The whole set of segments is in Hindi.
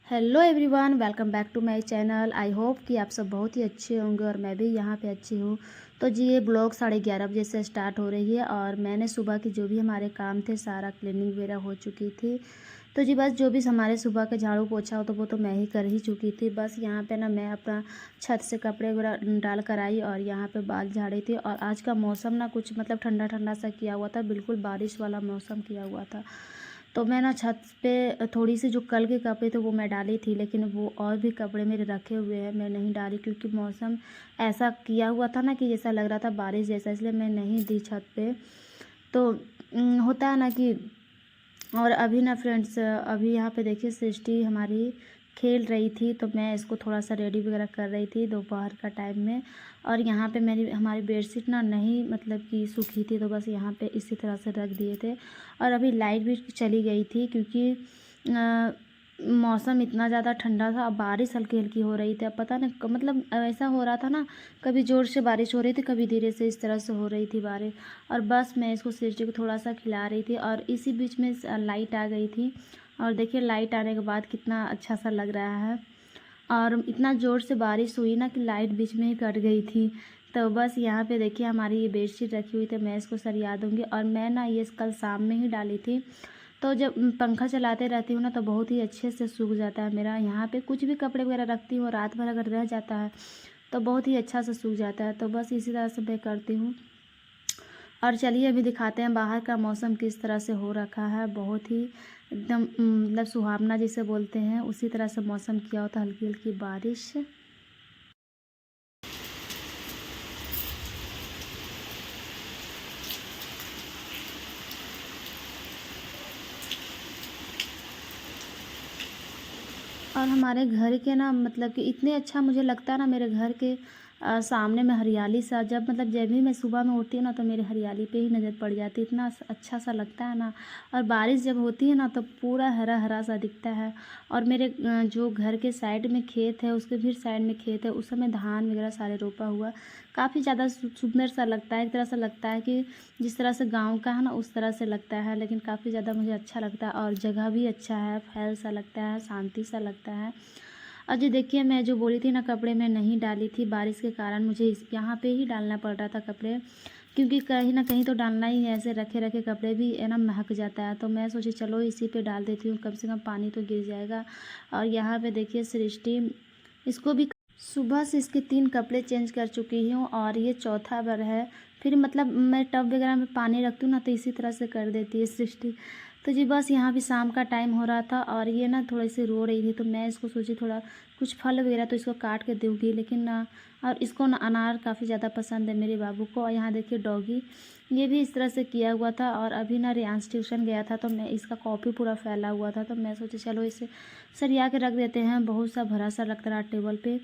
Hello everyone, welcome back to my channel. I hope कि आप सब बहुत ही अच्छे होंगे और मैं भी यहाँ पे अच्छी हूँ। तो जी ये ब्लॉग 11:30 बजे से स्टार्ट हो रही है और मैंने सुबह की जो भी हमारे काम थे सारा क्लीनिंग वगैरह हो चुकी थी। तो जी बस जो भी हमारे सुबह के झाड़ू पोछा हो तो वो तो मैं ही कर ही चुकी थी। बस यहाँ पे ना मैं अपना छत से कपड़े वगैरह डाल कर आई और यहाँ पे बाल झाड़ी थी। और आज का मौसम ना कुछ मतलब ठंडा ठंडा सा किया हुआ था, बिल्कुल बारिश वाला मौसम किया हुआ था। तो मैं ना छत पे थोड़ी सी जो कल के कपड़े थे वो मैं डाली थी, लेकिन वो और भी कपड़े मेरे रखे हुए हैं, मैं नहीं डाली क्योंकि मौसम ऐसा किया हुआ था ना कि जैसा लग रहा था बारिश जैसा, इसलिए मैं नहीं दी छत पे। तो होता है ना कि और अभी ना फ्रेंड्स, अभी यहाँ पे देखिए सृष्टि हमारी खेल रही थी, तो मैं इसको थोड़ा सा रेडी वगैरह कर रही थी दोपहर का टाइम में। और यहाँ पे मेरी हमारी बेडशीट ना नहीं मतलब कि सूखी थी, तो बस यहाँ पे इसी तरह से रख दिए थे। और अभी लाइट भी चली गई थी क्योंकि मौसम इतना ज़्यादा ठंडा था, अब बारिश हल्की हल्की हो रही थी। अब पता नहीं मतलब ऐसा हो रहा था ना, कभी ज़ोर से बारिश हो रही थी, कभी धीरे से, इस तरह से हो रही थी बारिश। और बस मैं इसको सृष्टि को थोड़ा सा खिला रही थी और इसी बीच में लाइट आ गई थी। और देखिए लाइट आने के बाद कितना अच्छा सा लग रहा है। और इतना ज़ोर से बारिश हुई ना कि लाइट बीच में ही कट गई थी। तो बस यहाँ पे देखिए हमारी ये बेडशीट रखी हुई थी, मैं इसको सरिया दूँगी। और मैं ना ये कल शाम में ही डाली थी, तो जब पंखा चलाते रहती हूँ ना तो बहुत ही अच्छे से सूख जाता है मेरा। यहाँ पे कुछ भी कपड़े वगैरह रखती हूँ, रात भर अगर रह जाता है तो बहुत ही अच्छा से सूख जाता है। तो बस इसी तरह से मैं करती हूँ। और चलिए अभी दिखाते हैं बाहर का मौसम किस तरह से हो रखा है। बहुत ही एकदम मतलब सुहावना जिसे बोलते हैं उसी तरह से मौसम किया होता, हल्की हल्की बारिश। और हमारे घर के ना मतलब कि इतने अच्छा मुझे लगता है ना, मेरे घर के सामने में हरियाली सा, जब भी मैं सुबह में उठती हूँ ना तो मेरे हरियाली पे ही नज़र पड़ जाती है, इतना अच्छा सा लगता है ना। और बारिश जब होती है ना तो पूरा हरा हरा सा दिखता है। और मेरे जो घर के साइड में खेत है, उसके फिर साइड में खेत है, उस समय धान वगैरह सारे रोपा हुआ, काफ़ी ज़्यादा सुंदर सा लगता है। एक तरह से लगता है कि जिस तरह से गाँव का है ना उस तरह से लगता है, लेकिन काफ़ी ज़्यादा मुझे अच्छा लगता है। और जगह भी अच्छा है, फैल सा लगता है, शांति सा लगता है। और जी देखिए मैं जो बोली थी ना कपड़े मैं नहीं डाली थी, बारिश के कारण मुझे इस यहाँ पे ही डालना पड़ रहा था कपड़े, क्योंकि कहीं ना कहीं तो डालना ही है, ऐसे रखे रखे कपड़े भी है ना महक जाता है। तो मैं सोची चलो इसी पे डाल देती हूँ, कम से कम पानी तो गिर जाएगा। और यहाँ पे देखिए सृष्टि, इसको भी सुबह से इसके 3 कपड़े चेंज कर चुकी हूँ और ये चौथा बार है। फिर मतलब मैं टब वगैरह में पानी रखती हूँ ना तो इसी तरह से कर देती है सृष्टि। तो जी बस यहाँ भी शाम का टाइम हो रहा था और ये ना थोड़ी सी रो रही थी, तो मैं इसको सोची थोड़ा कुछ फल वगैरह तो इसको काट के दूँगी, लेकिन ना, और इसको ना अनार काफ़ी ज़्यादा पसंद है मेरे बाबू को। और यहाँ देखिए डॉगी, ये भी इस तरह से किया हुआ था। और अभी ना रियांश ट्यूशन गया था तो मैं इसका कॉपी पूरा फैला हुआ था, तो मैं सोची चलो इसे सरिया के रख देते हैं, बहुत सा भरा सा लगता रहा टेबल पे।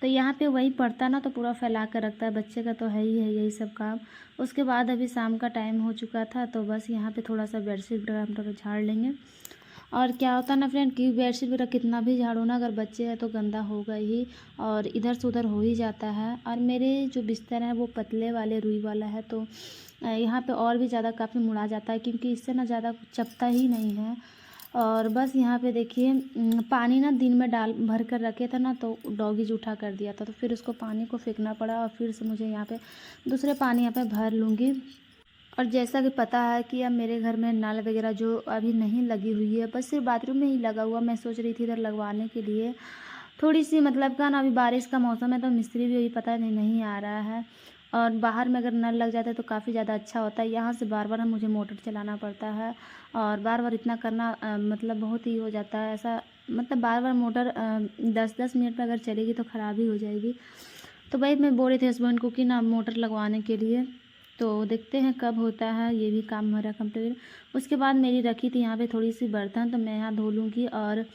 तो यहाँ पे वही पढ़ता ना तो पूरा फैला कर रखता है, बच्चे का तो है ही है यही सब काम। उसके बाद अभी शाम का टाइम हो चुका था, तो बस यहाँ पे थोड़ा सा बेडशीट वगैरह हम लोग झाड़ लेंगे। और क्या होता है ना फ्रेंड कि बेडशीट वगैरह कितना भी झाड़ो ना, अगर बच्चे हैं तो गंदा होगा ही और इधर से उधर हो ही जाता है। और मेरे जो बिस्तर है वो पतले वाले रुई वाला है, तो यहाँ पे और भी ज़्यादा काफ़ी मुड़ा जाता है क्योंकि इससे ना ज़्यादा चपता ही नहीं है। और बस यहाँ पे देखिए पानी ना दिन में डाल भर कर रखे थे ना, तो डॉगीज उठा कर दिया था, तो फिर उसको पानी को फेंकना पड़ा और फिर से मुझे यहाँ पे दूसरे पानी यहाँ पे भर लूँगी। और जैसा कि पता है कि अब मेरे घर में नल वगैरह जो अभी नहीं लगी हुई है, बस सिर्फ बाथरूम में ही लगा हुआ, मैं सोच रही थी इधर लगवाने के लिए। थोड़ी सी मतलब का ना अभी बारिश का मौसम है तो मिस्त्री भी अभी पता नहीं आ रहा है। और बाहर में अगर नल लग जाता है तो काफ़ी ज़्यादा अच्छा होता है। यहाँ से बार बार मुझे मोटर चलाना पड़ता है और बार बार इतना करना मतलब बहुत ही हो जाता है ऐसा, मतलब बार बार मोटर 10-10 मिनट में अगर चलेगी तो ख़राब ही हो जाएगी। तो भाई मैं बोल रही थी हस्बैंड को कि ना मोटर लगवाने के लिए, तो देखते हैं कब होता है ये भी काम मेरा कंप्लीट। उसके बाद मेरी रखी थी यहाँ पे थोड़ी सी बर्तन, तो मैं यहाँ धो लूँगी। और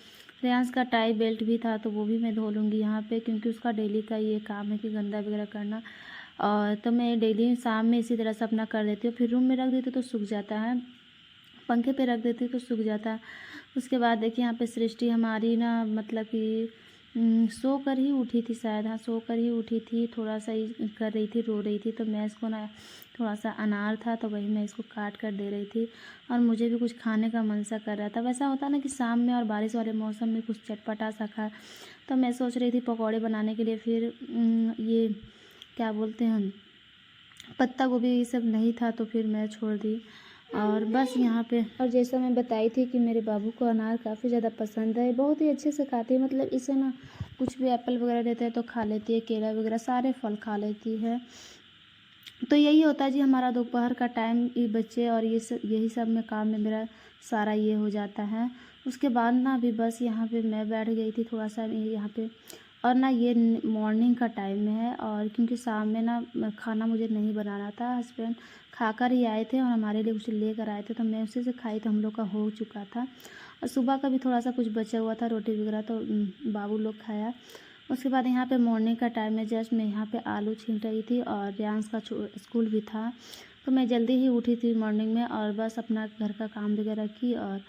रेयांश का टाई बेल्ट भी था तो वो भी मैं धो लूँगी यहाँ पे, क्योंकि उसका डेली का ये काम है कि गंदा वगैरह करना। और तो मैं डेली शाम में इसी तरह से अपना कर देती हूँ, फिर रूम में रख देती हूँ तो सूख जाता है, पंखे पे रख देती हूँ तो सूख जाता है। उसके बाद देखिए यहाँ पे सृष्टि हमारी ना मतलब कि सो कर ही उठी थी शायद, हाँ सो कर ही उठी थी, थोड़ा सा ही कर रही थी, रो रही थी। तो मैं इसको ना, थोड़ा सा अनार था तो वही मैं इसको काट कर दे रही थी और मुझे भी कुछ खाने का मन सा कर रहा था। वैसा होता ना कि शाम में और बारिश वाले मौसम में कुछ चटपटा सा खा, तो मैं सोच रही थी पकौड़े बनाने के लिए। फिर ये क्या बोलते हैं, पत्ता गोभी ये सब नहीं था तो फिर मैं छोड़ दी। और बस यहाँ पे, और जैसा मैं बताई थी कि मेरे बाबू को अनार काफ़ी ज़्यादा पसंद है, बहुत ही अच्छे से खाती है। मतलब इसे ना कुछ भी एप्पल वगैरह देते हैं तो खा लेती है, केला वगैरह सारे फल खा लेती है। तो यही होता है जी हमारा दोपहर का टाइम, ये बच्चे और ये सब, यही सब में काम में मेरा सारा ये हो जाता है। उसके बाद ना अभी बस यहाँ पे मैं बैठ गई थी थोड़ा सा यहाँ पे। और ना ये मॉर्निंग का टाइम में है, और क्योंकि शाम में ना खाना मुझे नहीं बनाना था, हस्बैंड खाकर ही आए थे और हमारे लिए कुछ लेकर आए थे, तो मैं उसी से खाई, तो हम लोग का हो चुका था। और सुबह का भी थोड़ा सा कुछ बचा हुआ था रोटी वगैरह, तो बाबू लोग खाया। उसके बाद यहाँ पे मॉर्निंग का टाइम में जस्ट मैं यहाँ पे आलू छील रही थी, और रियांश का स्कूल भी था, तो मैं जल्दी ही उठी थी मॉर्निंग में, और बस अपना घर का काम वगैरह की और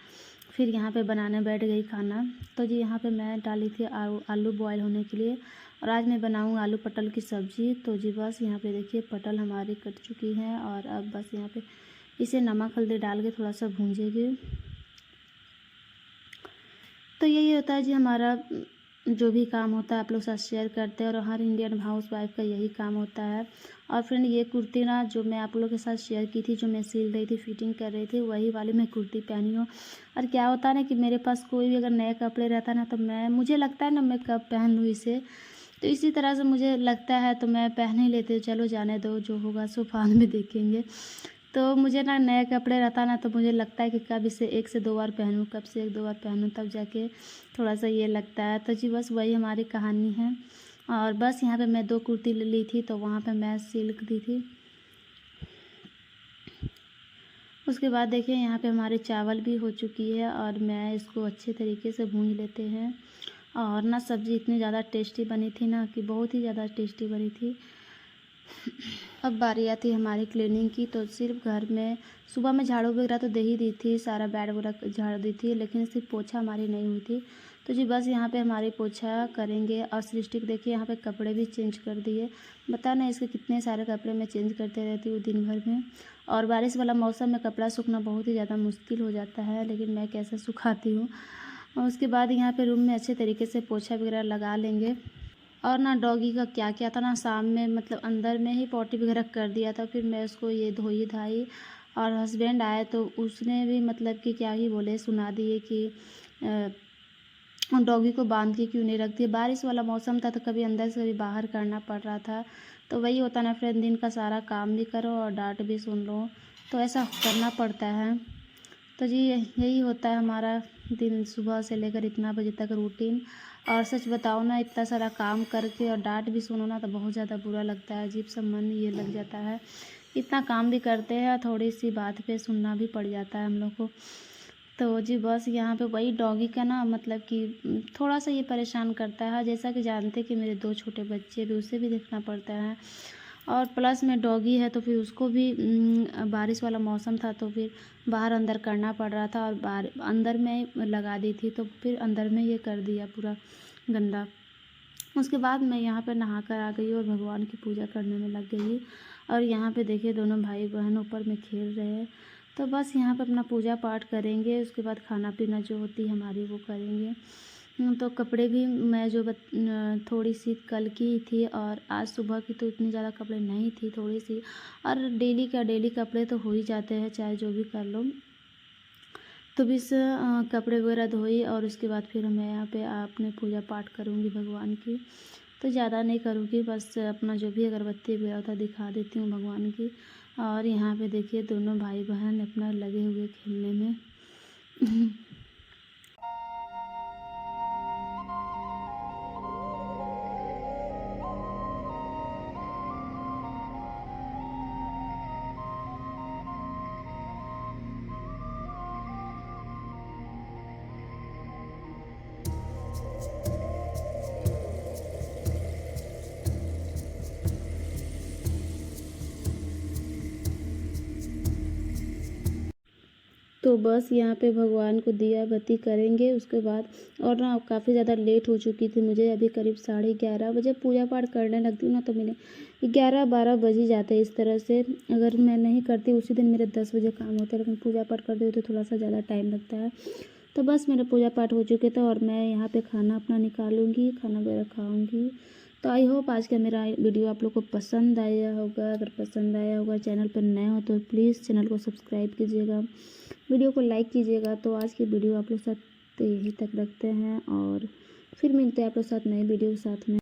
फिर यहाँ पे बनाने बैठ गई खाना। तो जी यहाँ पे मैं डाली थी आलू बॉयल होने के लिए, और आज मैं बनाऊँ आलू पटल की सब्ज़ी। तो जी बस यहाँ पे देखिए पटल हमारी कट चुकी है, और अब बस यहाँ पे इसे नमक हल्दी डाल के थोड़ा सा भूंजेगी। तो यही होता है जी हमारा जो भी काम होता है आप लोग साथ शेयर करते हैं, और हर इंडियन हाउस वाइफ का यही काम होता है। और फ्रेंड ये कुर्ती ना जो मैं आप लोगों के साथ शेयर की थी, जो मैं सिल रही थी, फिटिंग कर रही थी, वही वाली मैं कुर्ती पहनी हूँ। और क्या होता है ना कि मेरे पास कोई भी अगर नए कपड़े रहता है ना, तो मुझे लगता है ना मैं कब पहन लूँ इसे, तो इसी तरह से मुझे लगता है तो मैं पहन ही लेती हूँ। चलो जाने दो, जो होगा सो बाद में देखेंगे। तो मुझे ना नए कपड़े रहता ना, तो मुझे लगता है कि कब इसे 1 से 2 बार पहनूँ, कब से 1-2 बार पहनूँ, तब जाके थोड़ा सा ये लगता है। तो जी बस वही हमारी कहानी है। और बस यहाँ पे मैं 2 कुर्ती ले ली थी, तो वहाँ पे मैं सिल्क दी थी। उसके बाद देखिए यहाँ पे हमारे चावल भी हो चुकी है, और मैं इसको अच्छे तरीके से भूंज लेते हैं। और ना सब्ज़ी इतनी ज़्यादा टेस्टी बनी थी ना, कि बहुत ही ज़्यादा टेस्टी बनी थी। अब बारी आती है हमारी क्लीनिंग की। तो सिर्फ घर में सुबह में झाड़ू वगैरह तो दे ही दी थी, सारा बेड वगैरह झाड़ दी थी, लेकिन सिर्फ पोछा हमारी नहीं हुई थी। तो जी बस यहाँ पे हमारी पोछा करेंगे। और सृष्टिक देखिए यहाँ पे कपड़े भी चेंज कर दिए। बता ना इसके कितने सारे कपड़े मैं चेंज करते रहती हूँ दिन भर में। और बारिश वाला मौसम में कपड़ा सूखना बहुत ही ज़्यादा मुश्किल हो जाता है, लेकिन मैं कैसे सुखाती हूँ। और उसके बाद यहाँ पे रूम में अच्छे तरीके से पोछा वगैरह लगा लेंगे। और ना डॉगी का क्या किया था ना, शाम में मतलब अंदर में ही पॉटी वगैरह कर दिया था, फिर मैं उसको ये धोई धाई। और हस्बैंड आए तो उसने भी मतलब कि क्या ही बोले, सुना दिए कि डॉगी को बांध के क्यों नहीं रख दिया। बारिश वाला मौसम था तो कभी अंदर से कभी बाहर करना पड़ रहा था। तो वही होता ना फ्रेंड, दिन का सारा काम भी करो और डांट भी सुन लो, तो ऐसा करना पड़ता है। तो जी यही होता है हमारा दिन, सुबह से लेकर इतना बजे तक रूटीन। और सच बताओ ना, इतना सारा काम करके और डांट भी सुनो ना, तो बहुत ज़्यादा बुरा लगता है, अजीब सा मन ये लग जाता है। इतना काम भी करते हैं, थोड़ी सी बात पे सुनना भी पड़ जाता है हम लोग को। तो जी बस यहाँ पे वही डॉगी का ना मतलब कि थोड़ा सा ये परेशान करता है। जैसा कि जानते हैं कि मेरे 2 छोटे बच्चे भी, उसे भी देखना पड़ता है, और प्लस में डॉगी है, तो फिर उसको भी बारिश वाला मौसम था तो फिर बाहर अंदर करना पड़ रहा था, और बाहर अंदर में लगा दी थी, तो फिर अंदर में ये कर दिया पूरा गंदा। उसके बाद मैं यहाँ पर नहा कर आ गई और भगवान की पूजा करने में लग गई। और यहाँ पे देखिए दोनों भाई बहन ऊपर में खेल रहे हैं। तो बस यहाँ पे अपना पूजा पाठ करेंगे, उसके बाद खाना पीना जो होती है हमारी वो करेंगे। तो कपड़े भी मैं जो थोड़ी सी कल की थी, और आज सुबह की तो इतनी ज़्यादा कपड़े नहीं थी, थोड़ी सी। और डेली का डेली कपड़े तो हो ही जाते हैं चाहे जो भी कर लो। तो बस कपड़े वगैरह धोई, और उसके बाद फिर मैं यहाँ पे अपने पूजा पाठ करूँगी भगवान की। तो ज़्यादा नहीं करूँगी, बस अपना जो भी अगरबत्ती वगैरह होता है दिखा देती हूँ भगवान की। और यहाँ पे देखिए दोनों भाई बहन अपना लगे हुए खेलने में। तो बस यहाँ पे भगवान को दिया बत्ती करेंगे उसके बाद। और ना काफ़ी ज़्यादा लेट हो चुकी थी मुझे, अभी करीब 11:30 बजे पूजा पाठ करने लगती हूँ ना तो मेरे 11-12 बज ही जाते हैं इस तरह से। अगर मैं नहीं करती उसी दिन मेरे 10 बजे काम होते हैं, लेकिन पूजा पाठ करते हुए तो थोड़ा सा ज़्यादा टाइम लगता है। तो बस मेरा पूजा पाठ हो चुके थे और मैं यहाँ पे खाना अपना निकालूंगी, खाना वगैरह खाऊंगी। तो आई होप आज का मेरा वीडियो आप लोग को पसंद आया होगा। अगर पसंद आया होगा, चैनल पर नए हो तो प्लीज़ चैनल को सब्सक्राइब कीजिएगा, वीडियो को लाइक कीजिएगा। तो आज की वीडियो आप लोग साथ यहीं तक रखते हैं और फिर मिलते हैं आप लोग साथ नए वीडियो के साथ में।